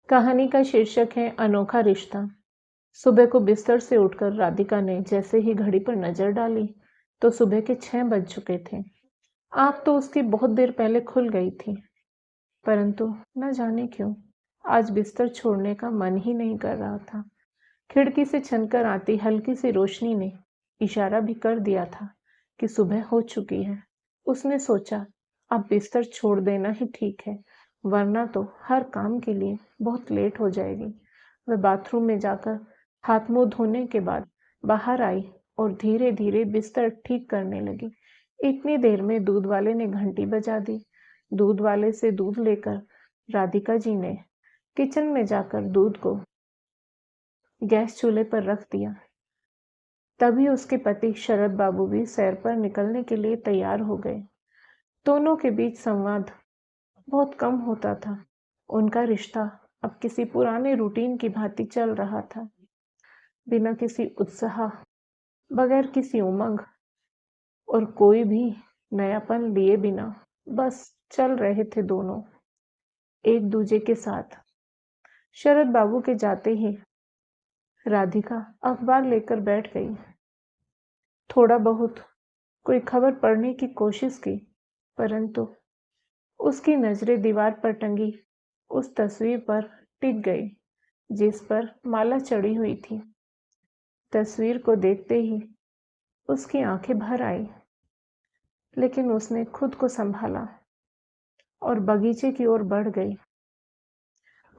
कहानी का शीर्षक है अनोखा रिश्ता। सुबह को बिस्तर से उठकर राधिका ने जैसे ही घड़ी पर नजर डाली तो सुबह के 6 बज चुके थे। आँख तो उसकी बहुत देर पहले खुल गई थी, परंतु न जाने क्यों आज बिस्तर छोड़ने का मन ही नहीं कर रहा था। खिड़की से छनकर आती हल्की सी रोशनी ने इशारा भी कर दिया था कि सुबह हो चुकी है। उसने सोचा, अब बिस्तर छोड़ देना ही ठीक है, वरना तो हर काम के लिए बहुत लेट हो जाएगी। वह बाथरूम में जाकर हाथ मुंह धोने के बाद बाहर आई और धीरे धीरे बिस्तर ठीक करने लगी। इतनी देर में दूध वाले ने घंटी बजा दी। दूध वाले से दूध लेकर राधिका जी ने किचन में जाकर दूध को गैस चूल्हे पर रख दिया। तभी उसके पति शरद बाबू भी सैर पर निकलने के लिए तैयार हो गए। दोनों के बीच संवाद बहुत कम होता था। उनका रिश्ता अब किसी पुराने रूटीन की भांति चल रहा था, बिना किसी उत्साह, बगैर किसी उमंग और कोई भी नयापन लिए बिना बस चल रहे थे दोनों एक दूजे के साथ। शरद बाबू के जाते ही राधिका अखबार लेकर बैठ गई। थोड़ा बहुत कोई खबर पढ़ने की कोशिश की, परंतु उसकी नजरें दीवार पर टंगी उस तस्वीर पर टिक गई जिस पर माला चढ़ी हुई थी। तस्वीर को देखते ही उसकी आंखें भर आई, लेकिन उसने खुद को संभाला और बगीचे की ओर बढ़ गई।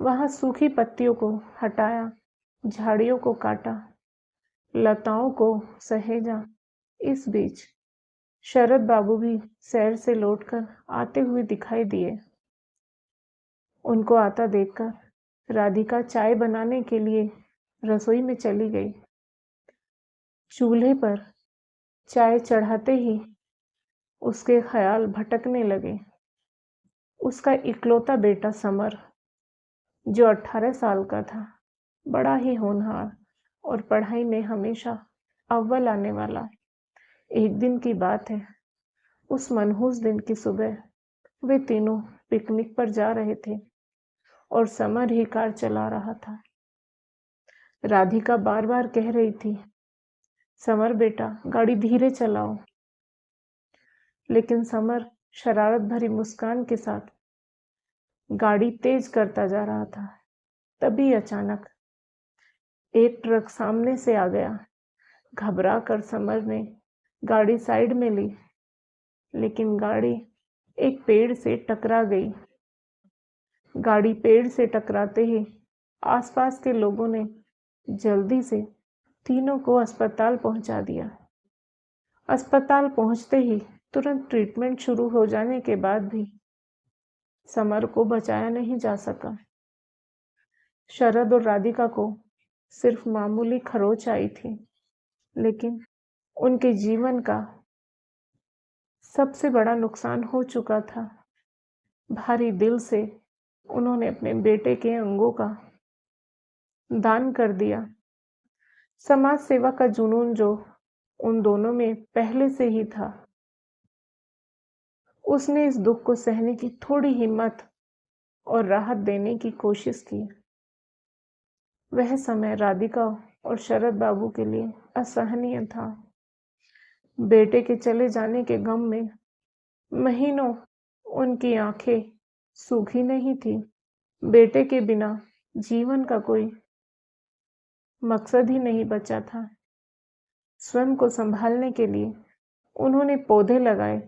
वहां सूखी पत्तियों को हटाया, झाड़ियों को काटा, लताओं को सहेजा। इस बीच शरद बाबू भी सैर से लौटकर आते हुए दिखाई दिए। उनको आता देखकर राधिका चाय बनाने के लिए रसोई में चली गई। चूल्हे पर चाय चढ़ाते ही उसके ख्याल भटकने लगे। उसका इकलौता बेटा समर, जो 18 साल का था, बड़ा ही होनहार और पढ़ाई में हमेशा अव्वल आने वाला। एक दिन की बात है, उस मनहूस दिन की सुबह वे तीनों पिकनिक पर जा रहे थे और समर ही कार चला रहा था। राधिका बार बार कह रही थी, समर बेटा गाड़ी धीरे चलाओ, लेकिन समर शरारत भरी मुस्कान के साथ गाड़ी तेज करता जा रहा था। तभी अचानक एक ट्रक सामने से आ गया। घबरा कर समर ने गाड़ी साइड में ली, लेकिन गाड़ी एक पेड़ से टकरा गई। गाड़ी पेड़ से टकराते ही आसपास के लोगों ने जल्दी से तीनों को अस्पताल पहुंचा दिया। अस्पताल पहुंचते ही तुरंत ट्रीटमेंट शुरू हो जाने के बाद भी समर को बचाया नहीं जा सका। शरद और राधिका को सिर्फ मामूली खरोच आई थी, लेकिन उनके जीवन का सबसे बड़ा नुकसान हो चुका था। भारी दिल से उन्होंने अपने बेटे के अंगों का दान कर दिया। समाज सेवा का जुनून जो उन दोनों में पहले से ही था, उसने इस दुख को सहने की थोड़ी हिम्मत और राहत देने की कोशिश की। वह समय राधिका और शरद बाबू के लिए असहनीय था। बेटे के चले जाने के गम में महीनों उनकी आंखें सूखी नहीं थी। बेटे के बिना जीवन का कोई मकसद ही नहीं बचा था। स्वयं को संभालने के लिए उन्होंने पौधे लगाए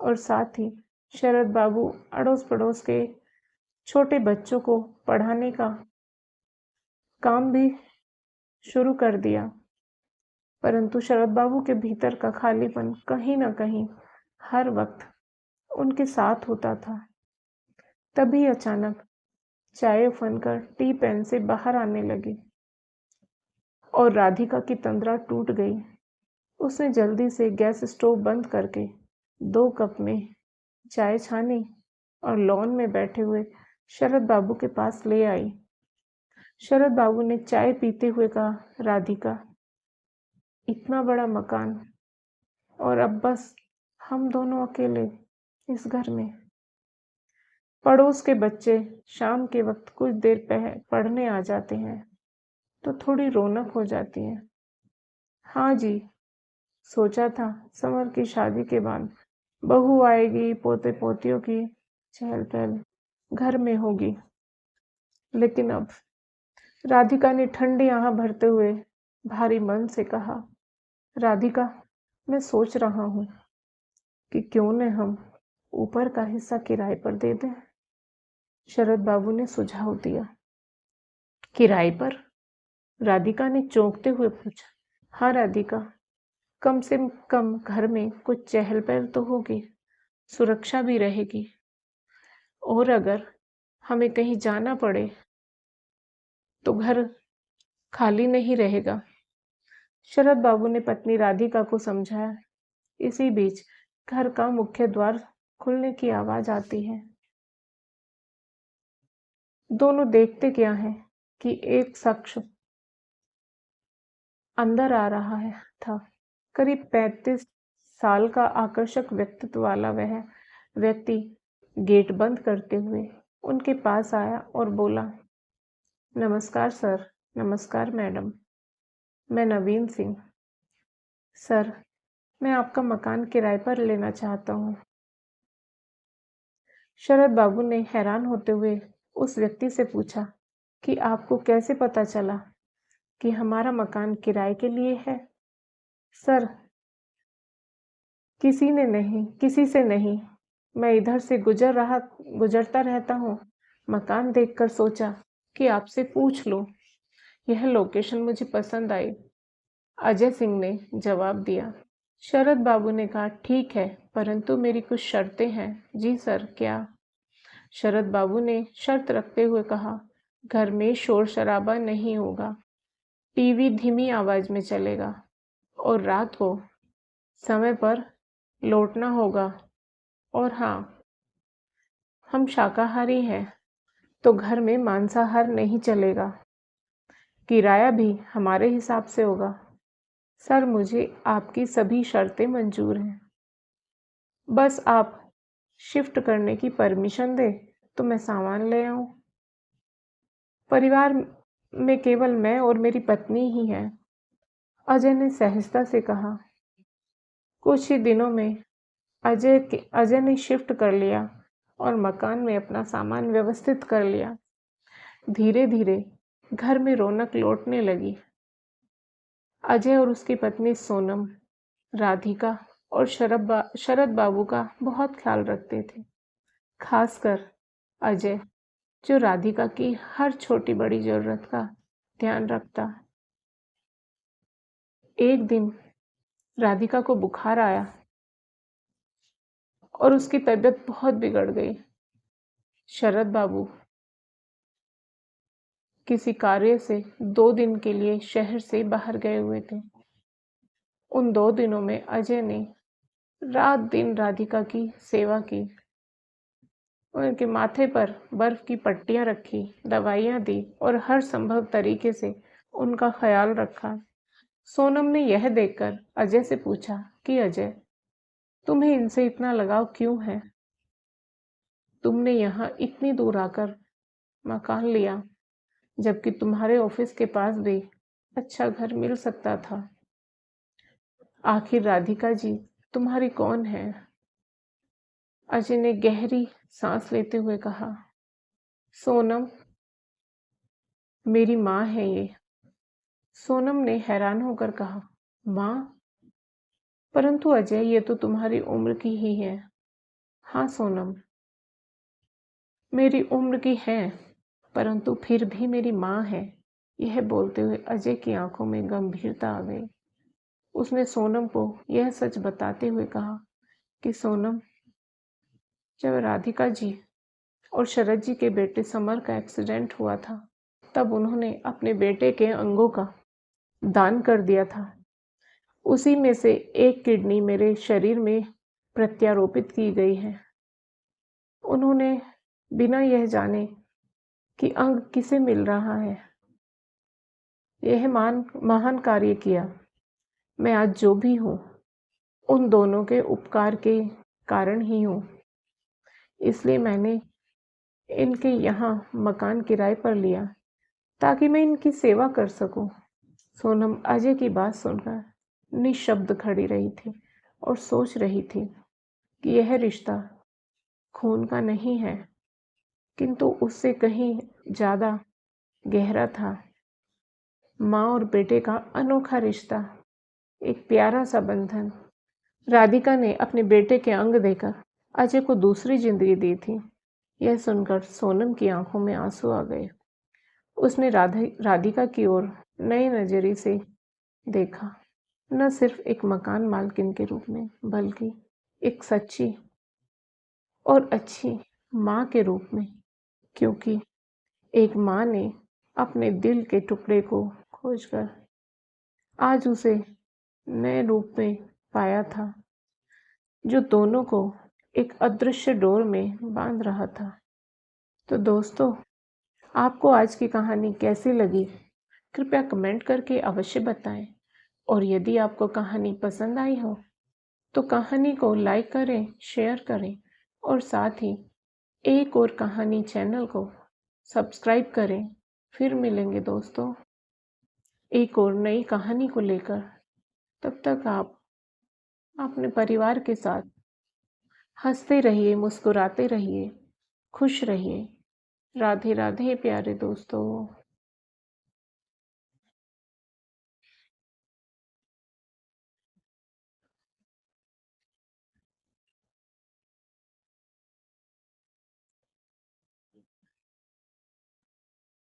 और साथ ही शरद बाबू अड़ोस पड़ोस के छोटे बच्चों को पढ़ाने का काम भी शुरू कर दिया। परंतु शरद बाबू के भीतर का खालीपन कहीं ना कहीं हर वक्त उनके साथ होता था। तभी अचानक चाय उफनकर टी पेन से बाहर आने लगी और राधिका की तंद्रा टूट गई। उसने जल्दी से गैस स्टोव बंद करके 2 कप में चाय छानी और लॉन में बैठे हुए शरद बाबू के पास ले आई। शरद बाबू ने चाय पीते हुए कहा, राधिका, इतना बड़ा मकान और अब बस हम दोनों अकेले इस घर में। पड़ोस के बच्चे शाम के वक्त कुछ देर पढ़ने आ जाते हैं तो थोड़ी रौनक हो जाती है। हाँ जी, सोचा था समर की शादी के बाद बहू आएगी, पोते पोतियों की चहल पहल घर में होगी। लेकिन अब राधिका ने ठंडी आह भरते हुए भारी मन से कहा, राधिका, मैं सोच रहा हूँ कि क्यों न हम ऊपर का हिस्सा किराए पर दे दें। शरद बाबू ने सुझाव दिया। किराए पर? राधिका ने चौंकते हुए पूछा। हाँ राधिका, कम से कम घर में कुछ चहल पहल तो होगी, सुरक्षा भी रहेगी, और अगर हमें कहीं जाना पड़े तो घर खाली नहीं रहेगा। शरद बाबू ने पत्नी राधिका को समझाया। इसी बीच घर का मुख्य द्वार खुलने की आवाज आती है। दोनों देखते क्या है कि एक शख्स अंदर आ रहा है था। करीब 35 साल का आकर्षक व्यक्तित्व वाला वह व्यक्ति गेट बंद करते हुए उनके पास आया और बोला, नमस्कार सर। नमस्कार मैडम, मैं नवीन सिंह। सर, मैं आपका मकान किराए पर लेना चाहता हूँ। शरद बाबू ने हैरान होते हुए उस व्यक्ति से पूछा कि आपको कैसे पता चला कि हमारा मकान किराए के लिए है? सर, किसी से नहीं। मैं इधर से गुजरता रहता हूँ। मकान देखकर सोचा कि आपसे पूछ लो। यह लोकेशन मुझे पसंद आई। अजय सिंह ने जवाब दिया। शरद बाबू ने कहा, ठीक है, परंतु मेरी कुछ शर्तें हैं। जी सर, क्या? शरद बाबू ने शर्त रखते हुए कहा, घर में शोर शराबा नहीं होगा, टीवी धीमी आवाज में चलेगा, और रात को समय पर लौटना होगा। और हाँ, हम शाकाहारी हैं तो घर में मांसाहार नहीं चलेगा। किराया भी हमारे हिसाब से होगा। सर, मुझे आपकी सभी शर्तें मंजूर हैं। बस आप शिफ्ट करने की परमिशन दे तो मैं सामान ले आऊं। परिवार में केवल मैं और मेरी पत्नी ही हैं। अजय ने सहजता से कहा। कुछ ही दिनों में अजय ने शिफ्ट कर लिया और मकान में अपना सामान व्यवस्थित कर लिया। धीरे धीरे घर में रौनक लौटने लगी। अजय और उसकी पत्नी सोनम राधिका और शरद बाबू का बहुत ख्याल रखते थे। खासकर अजय, जो राधिका की हर छोटी बड़ी जरूरत का ध्यान रखता। एक दिन राधिका को बुखार आया और उसकी तबीयत बहुत बिगड़ गई। शरद बाबू किसी कार्य से 2 दिन के लिए शहर से बाहर गए हुए थे। उन 2 दिनों में अजय ने रात दिन राधिका की सेवा की। उनके माथे पर बर्फ की पट्टियां रखी, दवाइयां दी और हर संभव तरीके से उनका ख्याल रखा। सोनम ने यह देखकर अजय से पूछा कि अजय, तुम्हें इनसे इतना लगाव क्यों है? तुमने यहाँ इतनी दूर आकर मकान लिया, जबकि तुम्हारे ऑफिस के पास भी अच्छा घर मिल सकता था। आखिर राधिका जी तुम्हारी कौन है? अजय ने गहरी सांस लेते हुए कहा, सोनम, मेरी माँ है ये। सोनम ने हैरान होकर कहा, माँ? परंतु अजय, ये तो तुम्हारी उम्र की ही है। हाँ सोनम, मेरी उम्र की है, परंतु फिर भी मेरी माँ है। यह बोलते हुए अजय की आंखों में गंभीरता आ गई। उसने सोनम को यह सच बताते हुए कहा कि सोनम, जब राधिका जी और शरद जी के बेटे समर का एक्सीडेंट हुआ था, तब उन्होंने अपने बेटे के अंगों का दान कर दिया था। उसी में से एक किडनी मेरे शरीर में प्रत्यारोपित की गई है। उन्होंने बिना यह जाने कि अंग किसे मिल रहा है, यह महान कार्य किया। मैं आज जो भी हूँ, उन दोनों के उपकार के कारण ही हूँ। इसलिए मैंने इनके यहाँ मकान किराए पर लिया ताकि मैं इनकी सेवा कर सकूं। सोनम अजय की बात सुनकर निशब्द खड़ी रही थी और सोच रही थी कि यह रिश्ता खून का नहीं है, किंतु उससे कहीं ज्यादा गहरा था। माँ और बेटे का अनोखा रिश्ता, एक प्यारा सा बंधन। राधिका ने अपने बेटे के अंग देकर अजय को दूसरी जिंदगी दी थी। यह सुनकर सोनम की आंखों में आंसू आ गए। उसने राधिका की ओर नए नजरिए से देखा, न सिर्फ एक मकान मालकिन के रूप में, बल्कि एक सच्ची और अच्छी माँ के रूप में। क्योंकि एक माँ ने अपने दिल के टुकड़े को खोजकर आज उसे नए रूप में पाया था, जो दोनों को एक अदृश्य डोर में बांध रहा था। तो दोस्तों, आपको आज की कहानी कैसी लगी? कृपया कमेंट करके अवश्य बताएं। और यदि आपको कहानी पसंद आई हो तो कहानी को लाइक करें, शेयर करें और साथ ही एक और कहानी चैनल को सब्सक्राइब करें। फिर मिलेंगे दोस्तों एक और नई कहानी को लेकर। तब तक आप अपने परिवार के साथ हंसते रहिए, मुस्कुराते रहिए, खुश रहिए। राधे राधे प्यारे दोस्तों।